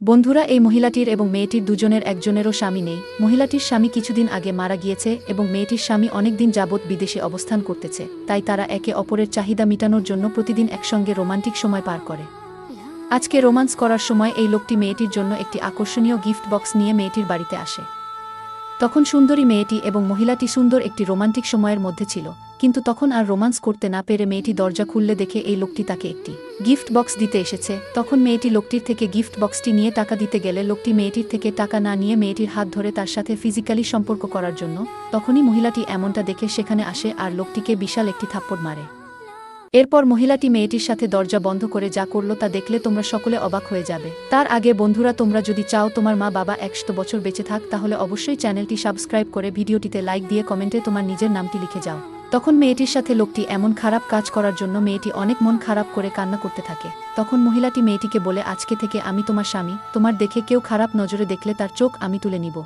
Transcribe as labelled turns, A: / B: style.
A: বন্ধুরা, এই মহিলাটির এবং মেয়েটির দুজনের একজনেরও স্বামী নেই। মহিলাটির স্বামী কিছুদিন আগে মারা গিয়েছে এবং মেয়েটির স্বামী অনেকদিন যাবৎ বিদেশে অবস্থান করতেছে, তাই তারা একে অপরের চাহিদা মেটানোর জন্য প্রতিদিন একসঙ্গে রোমান্টিক সময় পার করে। আজকে রোমান্স করার সময় এই লোকটি মেয়েটির জন্য একটি আকর্ষণীয় গিফট বক্স নিয়ে মেয়েটির বাড়িতে আসে। তখন সুন্দরী মেয়েটি এবং মহিলাটি সুন্দর একটি রোমান্টিক সময়ের মধ্যে ছিল, কিন্তু তখন আর রোমান্স করতে না পেরে মেয়েটি দরজা খুললে দেখে এই লোকটি তাকে একটি গিফট বক্স দিতে এসেছে। তখন মেয়েটি লোকটির থেকে গিফট বক্সটি নিয়ে টাকা দিতে গেলে লোকটি মেয়েটির থেকে টাকা না নিয়ে মেয়েটির হাত ধরে তার সাথে ফিজিক্যালি সম্পর্ক করার জন্য। তখনই মহিলাটি এমনটা দেখে সেখানে আসে আর লোকটিকে বিশাল একটি থাপ্পড় মারে। এরপর মহিলাটি মেয়েটির সাথে দরজা বন্ধ করে যা করলো তা দেখলে তোমরা সকলে অবাক হয়ে যাবে। তার আগে বন্ধুরা, তোমরা যদি চাও তোমার মা বাবা 100 বছর বেঁচে থাক, তাহলে অবশ্যই চ্যানেলটি সাবস্ক্রাইব করে ভিডিওটিতে লাইক দিয়ে কমেন্টে তোমার নিজের নামটি লিখে যাও। তখন মেয়েটির সাথে লোকটি এমন খারাপ কাজ করার জন্য মেয়েটি অনেক মন খারাপ করে কান্না করতে থাকে। তখন মহিলাটি মেয়েটিকে বলে, আজকে থেকে আমি তোমার স্বামী, তোমার দেখে কেউ খারাপ নজরে দেখলে তার চোখ আমি তুলে নিব।